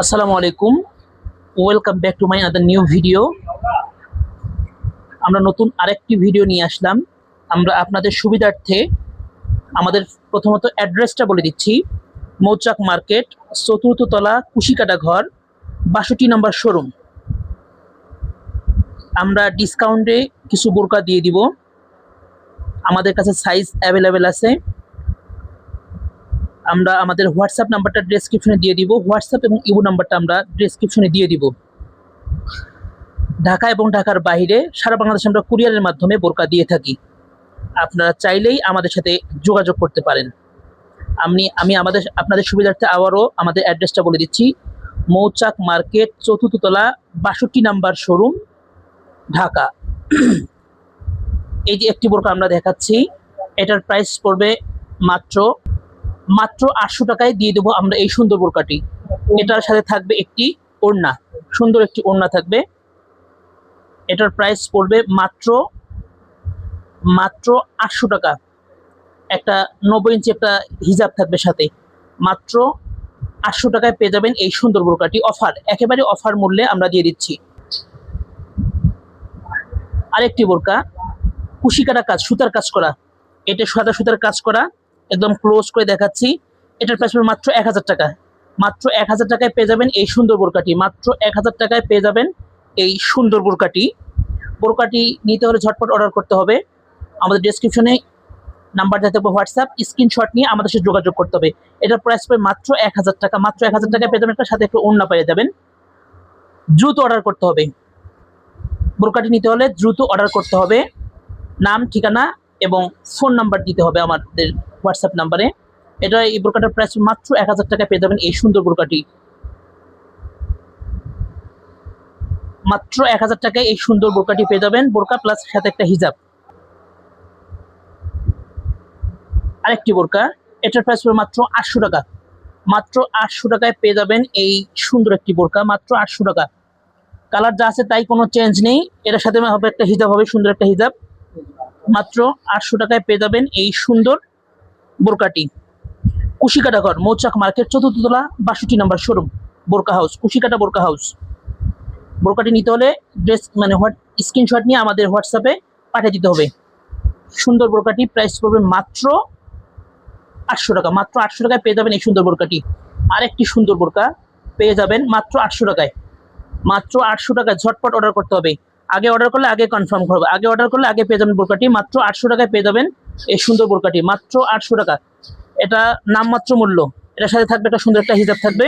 আসসালামু আলাইকুম, welcome back to my other new video. আমরা নতুন আরেকটি ভিডিও নিয়ে আসলাম। আমরা আপনাদের সুবিধার্থে আমাদের প্রথমত অ্যাড্রেসটা বলে দিচ্ছি। মৌচাক মার্কেট, চতুর্থ তলা, কুশিকাটা ঘর, ৬২ নম্বর শোরুম। আমরা ডিসকাউন্টে কিছু বোরকা দিয়ে দিব। আমাদের কাছে সাইজ অ্যাভেলেবেল আছে। আমরা আমাদের হোয়াটসঅ্যাপ নাম্বারটা ডেসক্রিপশনে দিয়ে দিব। হোয়াটসঅ্যাপ এবং ইমো নাম্বারটা আমরা ডেসক্রিপশনে দিয়ে দিব। ঢাকা এবং ঢাকার বাইরে সারা বাংলাদেশে আমরা কুরিয়ারের মাধ্যমে বোরকা দিয়ে থাকি। আপনারা চাইলেই আমাদের সাথে যোগাযোগ করতে পারেন। আমি আপনাদের সুবিধার্থে আবারও আমাদের অ্যাড্রেসটা বলে দিচ্ছি। মৌচাক মার্কেট, চতুর্থ তলা, ৬২ নাম্বার শোরুম, ঢাকা। এই যে একটি বোরকা আমরা দেখাচ্ছি, এটার প্রাইস পড়বে মাত্র ৮০০ টাকায় দিয়ে দেবো আমরা এই সুন্দর বোরকাটি। এটার সাথে থাকবে একটি ওড়না, সুন্দর একটি ওড়না থাকবে। এটার প্রাইস পড়বে মাত্র ৮০০ টাকা। একটা ৯০ ইঞ্চি একটা হিজাব থাকবে সাথে। মাত্র ৮০০ টাকায় পেয়ে যাবেন এই সুন্দর বোরকাটি। অফার, একেবারে অফার মূল্যে আমরা দিয়ে দিচ্ছি। আরেকটি বোরকা, কুশিকাটা কাজ, সুতার কাজ করা। এটা সাদা সুতার কাজ করা, একদম ক্লোজ করে দেখাচ্ছি। এটার প্রাইস পড়বে মাত্র ১০০০ টাকা। মাত্র ১০০০ টাকায় পেয়ে যাবেন এই সুন্দর বোরকাটি। মাত্র ১০০০ টাকায় পেয়ে যাবেন এই সুন্দর বোরকাটি। বোরকাটি নিতে হলে ঝটপট অর্ডার করতে হবে। আমাদের ডেসক্রিপশনে নাম্বার দিতে হবে, হোয়াটসঅ্যাপ স্ক্রিনশট নিয়ে আমাদের সাথে যোগাযোগ করতে হবে। এটার প্রাইস পড়বে মাত্র ১০০০ টাকা। মাত্র ১০০০ টাকায় পেয়ে যাবেন, একটা সাথে একটা ওড়না পেয়ে যাবেন। দ্রুত অর্ডার করতে হবে। বোরকাটি নিতে হলে দ্রুত অর্ডার করতে হবে। নাম, ঠিকানা এবং ফোন নাম্বার দিতে হবে আমাদের হোয়াটসঅ্যাপ নাম্বারে। এই বোরকাটার প্রাইস মাত্র ১০০০ টাকায় পেয়ে যাবেন এই সুন্দর বোরকাটি। মাত্র ১০০০ টাকায় এই সুন্দর বোরকাটি পেয়ে যাবেন, বোরকা প্লাস সাথে একটা হিজাব। আরেকটি বোরকা, এটার প্রাইস পড়বে মাত্র ৮০০ টাকা। মাত্র ৮০০ টাকায় পেয়ে যাবেন এই সুন্দর একটি বোরকা, মাত্র ৮০০ টাকা। কালার যা আছে তাই, কোনো চেঞ্জ নেই। এটার সাথে হবে একটা হিজাব, হবে সুন্দর একটা হিজাব। মাত্র ৮০০ টাকায় পেয়ে যাবেন এই সুন্দর বোরকাটি। কুশিকাটা ঘর, মৌচাক মার্কেট, চতুর্থ তলা, ৬২ নম্বর শোরুম, বোরকা হাউস, কুশিকাটা বোরকা হাউস। বোরকাটি নিতে হলে স্ক্রিনশট নিয়ে আমাদের হোয়াটসঅ্যাপে পাঠিয়ে দিতে হবে। সুন্দর বোরকাটি প্রাইস পড়বে মাত্র ৮০০ টাকা। মাত্র ৮০০ টাকায় পেয়ে যাবেন এই সুন্দর বোরকাটি। আরেকটি সুন্দর বোরকা পেয়ে যাবেন মাত্র ৮০০ টাকায়। মাত্র ৮০০ টাকায় ঝটপট অর্ডার করতে হবে। আগে অর্ডার করলে আগে কনফার্ম করবে। আগে অর্ডার করলে আগে পেয়ে যাবেন বোরকাটি। মাত্র ৮০০ টাকায় পেয়ে যাবেন এই সুন্দর বোরকাটি। মাত্র ৮০০ টাকা। এটা নামমাত্র মূল্য। এটার সাথে থাকবে একটা সুন্দর একটা হিজাব থাকবে।